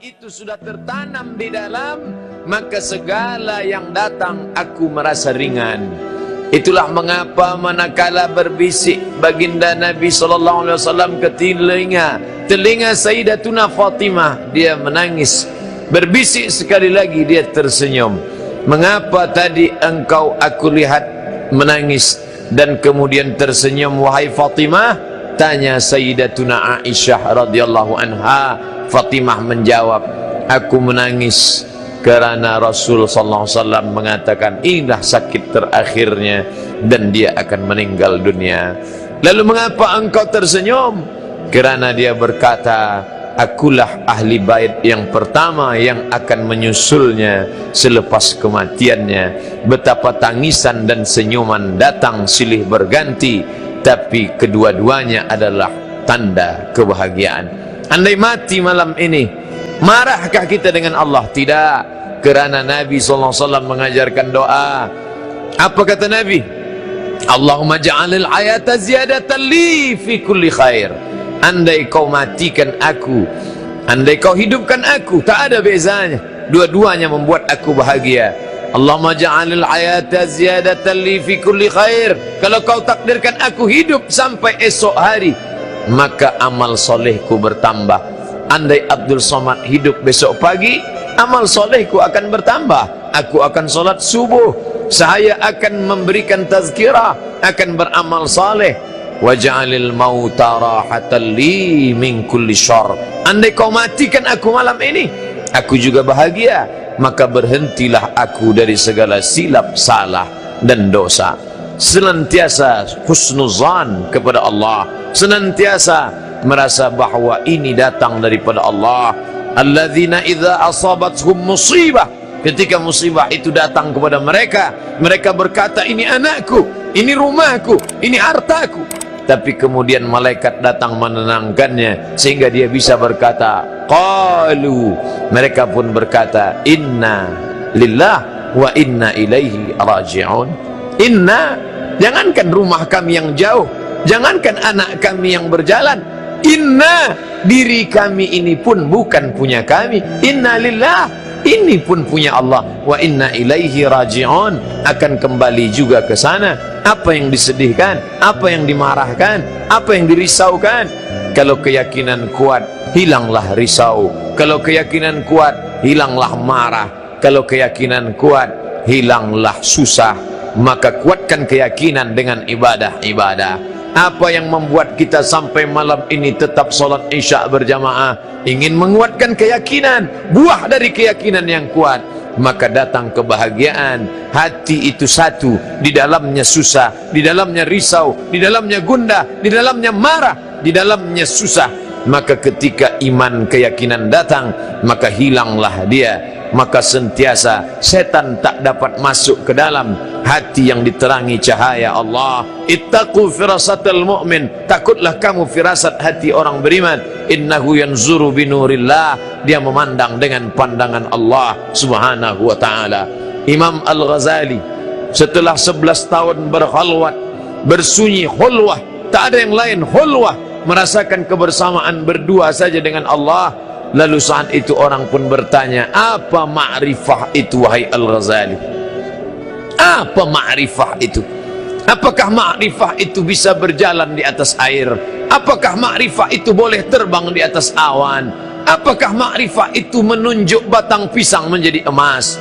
Itu sudah tertanam di dalam, maka segala yang datang aku merasa ringan. Itulah mengapa manakala berbisik baginda Nabi SAW ke telinga Sayyidatuna Fatimah, dia menangis. Berbisik sekali lagi, dia tersenyum. Mengapa tadi engkau aku lihat menangis dan kemudian tersenyum wahai Fatimah? Tanya Sayyidatuna Aisyah radhiyallahu anha. Fatimah menjawab, aku menangis kerana Rasul sallallahu alaihi wasallam mengatakan inilah sakit terakhirnya dan dia akan meninggal dunia. Lalu mengapa engkau tersenyum? Kerana dia berkata, akulah ahli bait yang pertama yang akan menyusulnya selepas kematiannya. Betapa tangisan dan senyuman datang silih berganti, tapi kedua-duanya adalah tanda kebahagiaan. Andai mati malam ini, marahkah kita dengan Allah? Tidak, kerana Nabi SAW mengajarkan doa. Apa kata Nabi? Allahumma ja'alil hayata ziyadatan li fi kulli khair. Andai kau matikan aku, andai kau hidupkan aku, tak ada bezanya, dua-duanya membuat aku bahagia. Allahumma ja'alil hayata ziyadatan li fi kulli khair. Kalau kau takdirkan aku hidup sampai esok hari, maka amal solehku bertambah. Andai Abdul Somad hidup besok pagi, amal solehku akan bertambah. Aku akan solat subuh, saya akan memberikan tazkirah, akan beramal saleh. Waj'alil mauta rahatan li min kulli syarr. Andai kau matikan aku malam ini, aku juga bahagia, maka berhentilah aku dari segala silap, salah dan dosa. Senantiasa husnuzan kepada Allah, senantiasa merasa bahawa ini datang daripada Allah. Alladzina idza asabathum musibah, ketika musibah itu datang kepada mereka, mereka berkata ini anakku, ini rumahku, ini hartaku. Tapi kemudian malaikat datang menenangkannya sehingga dia bisa berkata qalu, mereka pun berkata inna lillah wa inna ilaihi raji'un. Inna, jangankan rumah kami yang jauh, jangankan anak kami yang berjalan, inna, diri kami ini pun bukan punya kami. Inna lillah, ini pun punya Allah. Wa inna ilaihi raji'un, akan kembali juga ke sana. Apa yang disedihkan, apa yang dimarahkan, apa yang dirisaukan? Kalau keyakinan kuat, hilanglah risau. Kalau keyakinan kuat, hilanglah marah. Kalau keyakinan kuat, hilanglah susah. Maka kuatkan keyakinan dengan ibadah-ibadah. Apa yang membuat kita sampai malam ini tetap solat isya berjamaah? Ingin menguatkan keyakinan, buah dari keyakinan yang kuat, maka datang kebahagiaan. Hati itu satu, di dalamnya susah, di dalamnya risau, di dalamnya gundah, di dalamnya marah, di dalamnya susah. Maka ketika iman keyakinan datang, maka hilanglah dia. Maka sentiasa setan tak dapat masuk ke dalam hati yang diterangi cahaya Allah. Ittaqu firasatal mu'min, takutlah kamu firasat hati orang beriman. Innahu yanzuru binurillah, dia memandang dengan pandangan Allah subhanahu wa ta'ala. Imam Al-Ghazali setelah 11 tahun berkhalwat, bersunyi khulwah, tak ada yang lain, khulwah, merasakan kebersamaan berdua saja dengan Allah. Lalu saat itu orang pun bertanya, apa ma'rifah itu wahai Al-Ghazali? Apa ma'rifah itu? Apakah ma'rifah itu bisa berjalan di atas air? Apakah ma'rifah itu boleh terbang di atas awan? Apakah ma'rifah itu menunjuk batang pisang menjadi emas?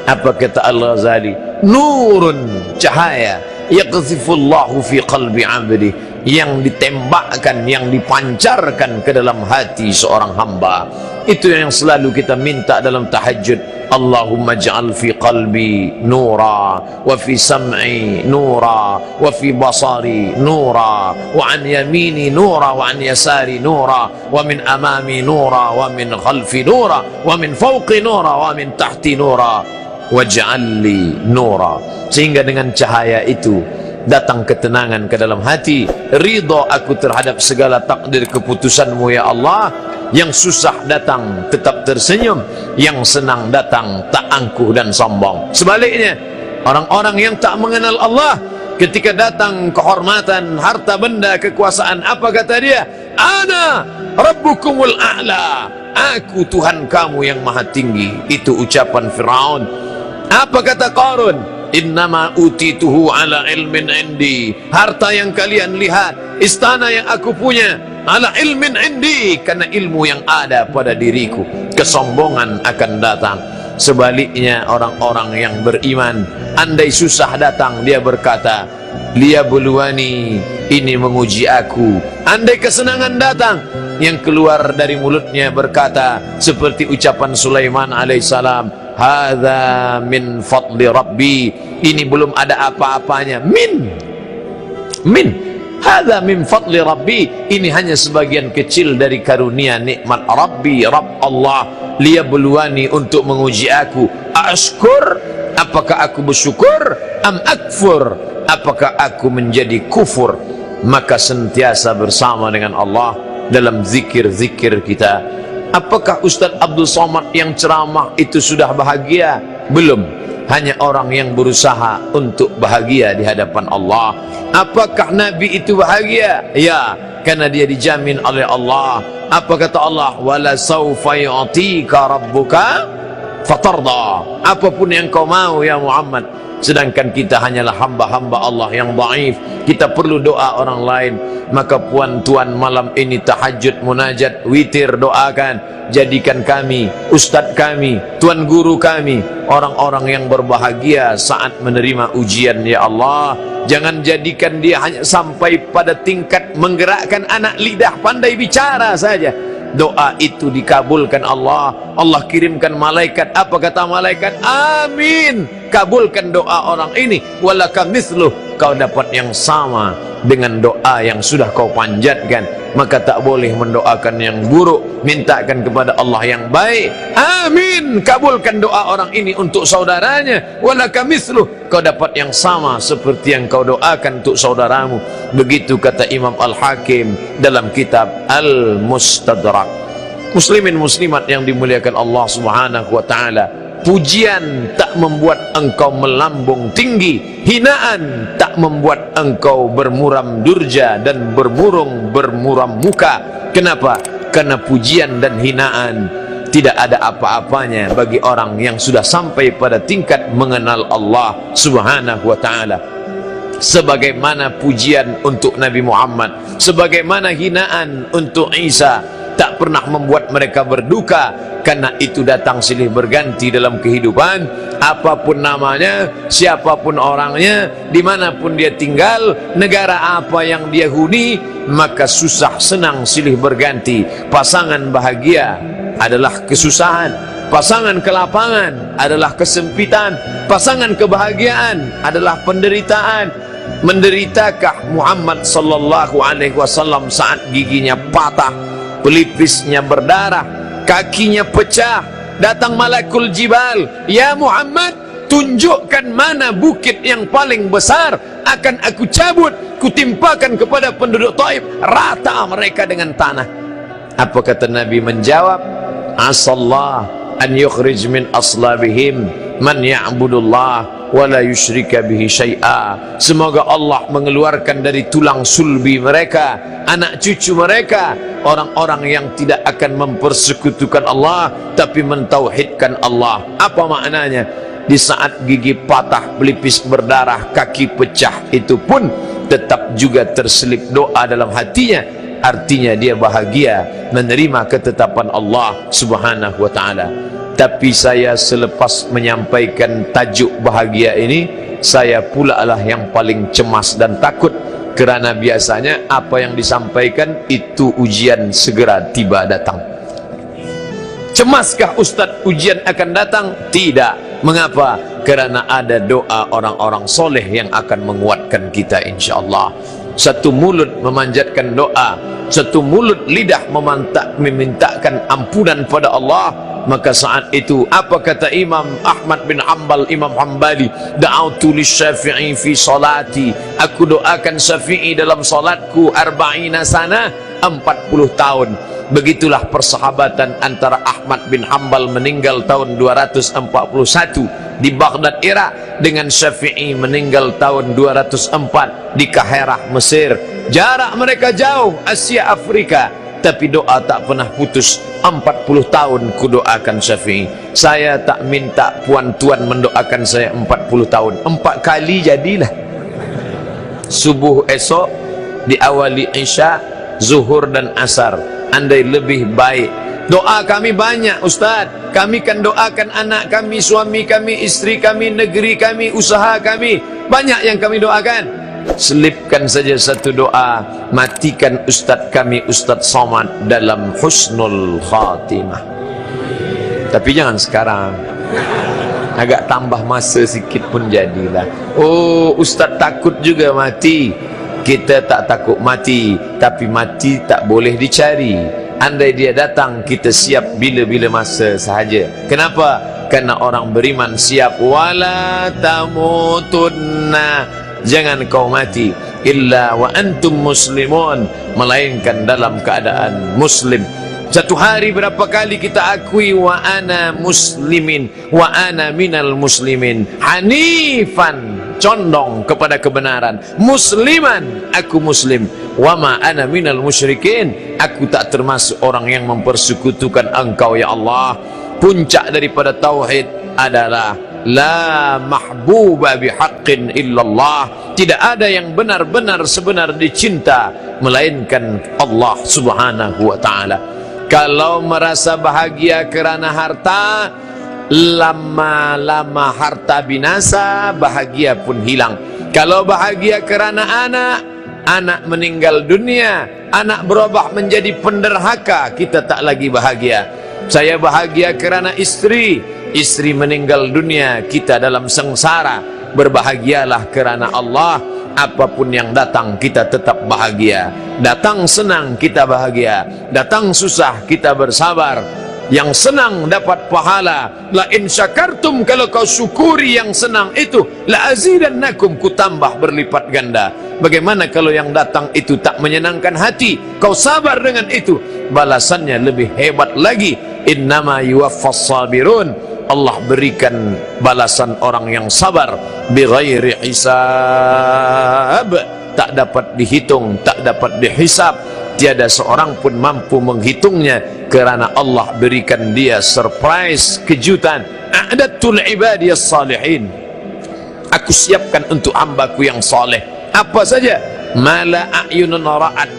Apa kata Al-Ghazali? Nurun, cahaya, yaqzifullahu fi qalbi 'abdi, yang ditembakkan, yang dipancarkan ke dalam hati seorang hamba. Itu yang selalu kita minta dalam tahajud. Allahumma ja'al fi qalbi nura, wa fi sam'i nura, wa fi basari nura, wa an yamini nura, wa an yasari nura, wa min amami nura, wa min khalfi nura, wa min fawqi nura, wa min tahti nura, waj'al li nura. Sehingga dengan cahaya itu datang ketenangan ke dalam hati, ridha aku terhadap segala takdir keputusanmu ya Allah. Yang susah datang tetap tersenyum, yang senang datang tak angkuh dan sombong. Sebaliknya, orang-orang yang tak mengenal Allah, ketika datang kehormatan, harta benda, kekuasaan, apa kata dia? Ana rabbukumul a'la, aku Tuhan kamu yang maha tinggi. Itu ucapan Firaun. Apa kata Qarun? Innama utituhu ala ilmin indi, harta yang kalian lihat, istana yang aku punya, ala ilmin indi, karena ilmu yang ada pada diriku. Kesombongan akan datang. Sebaliknya orang-orang yang beriman, andai susah datang, dia berkata, liyabluwani, ini menguji aku. Andai kesenangan datang, yang keluar dari mulutnya berkata seperti ucapan Sulaiman alaihissalam, hadza min fadli rabbi, ini belum ada apa-apanya. Min hadza min fadli rabbi, ini hanya sebagian kecil dari karunia nikmat Rabbi, Rabb Allah. Liyabluwani, untuk menguji aku. Ashkur, apakah aku bersyukur? Am akfur, apakah aku menjadi kufur? Maka sentiasa bersama dengan Allah dalam zikir-zikir kita. Apakah Ustaz Abdul Somad yang ceramah itu sudah bahagia? Belum. Hanya orang yang berusaha untuk bahagia di hadapan Allah. Apakah Nabi itu bahagia? Ya, karena dia dijamin oleh Allah. Apa kata Allah? Wala sawfa yu'tika rabbuka fatarda. Apapun yang kau mau ya Muhammad. Sedangkan kita hanyalah hamba-hamba Allah yang dhaif. Kita perlu doa orang lain. Maka puan tuan malam ini tahajud, munajat, witir, doakan. Jadikan kami, ustadz kami, tuan guru kami, orang-orang yang berbahagia saat menerima ujian ya Allah. Jangan jadikan dia hanya sampai pada tingkat menggerakkan anak lidah pandai bicara saja. Doa itu dikabulkan Allah. Allah kirimkan malaikat. Apa kata malaikat? Amin. Kabulkan doa orang ini. Walaka mithluh, kau dapat yang sama dengan doa yang sudah kau panjatkan. Maka tak boleh mendoakan yang buruk. Mintakan kepada Allah yang baik. Amin. Kabulkan doa orang ini untuk saudaranya. Walaka mithluh, kau dapat yang sama seperti yang kau doakan untuk saudaramu. Begitu kata Imam Al-Hakim dalam kitab Al-Mustadrak. Muslimin muslimat yang dimuliakan Allah Subhanahu wa taala, pujian tak membuat engkau melambung tinggi, hinaan tak membuat engkau bermuram durja dan bermuram muka. Kenapa? Karena pujian dan hinaan tidak ada apa-apanya bagi orang yang sudah sampai pada tingkat mengenal Allah Subhanahu wa taala. Sebagaimana pujian untuk Nabi Muhammad, sebagaimana hinaan untuk Isa, tak pernah membuat mereka berduka, karena itu datang silih berganti dalam kehidupan. Apapun namanya, siapapun orangnya, dimanapun dia tinggal, negara apa yang dia huni, maka susah senang silih berganti. Pasangan bahagia adalah kesusahan, pasangan kelapangan adalah kesempitan, pasangan kebahagiaan adalah penderitaan. Menderitakah Muhammad sallallahu alaihi wasallam saat giginya patah, pelipisnya berdarah, kakinya pecah? Datang malakul jibal, ya Muhammad, tunjukkan mana bukit yang paling besar, akan aku cabut, kutimpakan kepada penduduk Taif, rata mereka dengan tanah. Apa kata Nabi menjawab? Asallah an yukhrij min aslabihim man ya'budullah wa la yusyrika bihi syai'a. Semoga Allah mengeluarkan dari tulang sulbi mereka, anak cucu mereka, orang-orang yang tidak akan mempersekutukan Allah tapi mentauhidkan Allah. Apa maknanya? Di saat gigi patah, pelipis berdarah, kaki pecah, itu pun tetap juga terselip doa dalam hatinya. Artinya dia bahagia menerima ketetapan Allah Subhanahu wa taala. Tapi saya selepas menyampaikan tajuk bahagia ini, saya pula lah yang paling cemas dan takut, kerana biasanya apa yang disampaikan itu ujian segera tiba datang. Cemaskah Ustaz ujian akan datang? Tidak. Mengapa? Kerana ada doa orang-orang soleh yang akan menguatkan kita insya-Allah. Satu mulut memanjatkan doa, satu mulut lidah memintakan ampunan pada Allah. Maka saat itu apa kata Imam Ahmad bin Hanbal, Imam Hambali, da'autu lisyafi'i fi salati, aku doakan Syafi'i dalam salatku 40 sana, 40 tahun. Begitulah persahabatan antara Ahmad bin Hanbal meninggal tahun 241 di Baghdad, Irak, dengan Syafi'i meninggal tahun 204 di Kaherah, Mesir. Jarak mereka jauh, Asia Afrika. tapi doa tak pernah putus. 40 tahun ku doakan Syafi'i. Saya tak minta puan tuan mendoakan saya 40 tahun. 4 kali jadilah. Subuh esok diawali Isya, Zuhur dan Asar. Andai lebih baik. Doa kami banyak Ustaz. Kami kan doakan anak kami, suami kami, isteri kami, negeri kami, usaha kami. Banyak yang kami doakan. Selipkan saja satu doa, matikan Ustaz kami Ustaz Somad dalam husnul khatimah. Tapi jangan sekarang, agak tambah masa sikit pun jadilah. Oh, Ustaz takut juga mati. Kita tak takut mati, tapi mati tak boleh dicari. Andai dia datang, kita siap bila-bila masa sahaja. Kenapa? Karena orang beriman siap. Wala tamutunna, jangan kau mati illa wa antum muslimun, melainkan dalam keadaan muslim. Satu hari berapa kali kita akui wa ana muslimin, wa ana minal muslimin, hanifan, condong kepada kebenaran, musliman, aku muslim, wa ma ana minal musyrikin, aku tak termasuk orang yang mempersekutukan engkau ya Allah. Puncak daripada tauhid adalah la mahbuba bihaqqin illallah, tidak ada yang benar-benar sebenar dicinta melainkan Allah subhanahu wa ta'ala. Kalau merasa bahagia kerana harta, lama-lama harta binasa, bahagia pun hilang. Kalau bahagia kerana anak, anak meninggal dunia, anak berubah menjadi penderhaka, kita tak lagi bahagia. Saya bahagia kerana istri, istri meninggal dunia, kita dalam sengsara. Berbahagialah kerana Allah. Apapun yang datang kita tetap bahagia. Datang senang kita bahagia, datang susah kita bersabar. Yang senang dapat pahala. La in syakartum, kalau kau syukuri yang senang itu, la azidannakum, ku tambah berlipat ganda. Bagaimana kalau yang datang itu tak menyenangkan hati, kau sabar dengan itu, balasannya lebih hebat lagi. Innama yuwaffas sabirun, Allah berikan balasan orang yang sabar bighairi hisab, tak dapat dihitung, tak dapat dihisab. Tiada seorang pun mampu menghitungnya, kerana Allah berikan dia surprise, kejutan. A'datul ibadiyas salihin, aku siapkan untuk hambaku yang saleh. Apa saja? Mala a'yunun ra'at,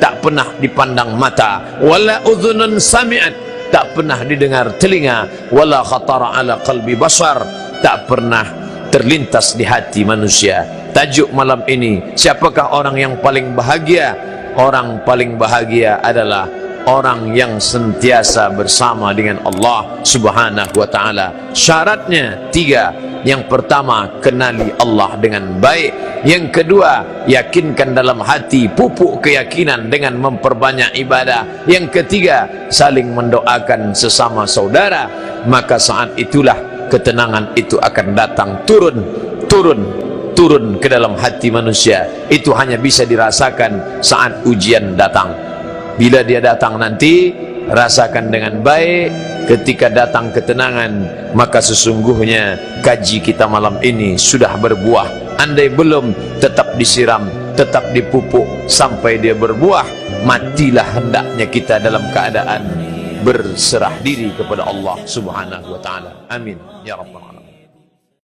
tak pernah dipandang mata. Wala udhunun sami'at, tak pernah didengar telinga. Wala khatara ala qalbi basar, tak pernah terlintas di hati manusia. Tajuk malam ini, siapakah orang yang paling bahagia? Orang paling bahagia adalah orang yang sentiasa bersama dengan Allah subhanahu wa ta'ala. Syaratnya 3. Yang pertama, kenali Allah dengan baik. Yang kedua, yakinkan dalam hati, pupuk keyakinan dengan memperbanyak ibadah. Yang ketiga, saling mendoakan sesama saudara. Maka saat itulah ketenangan itu akan datang, turun ke dalam hati manusia. Itu hanya bisa dirasakan saat ujian datang. Bila dia datang nanti, rasakan dengan baik. Ketika datang ketenangan, maka sesungguhnya kaji kita malam ini sudah berbuah. Andai belum, tetap disiram, tetap dipupuk sampai dia berbuah. Matilah hendaknya kita dalam keadaan berserah diri kepada Allah subhanahu wa ta'ala. Amin ya rabbal alamin.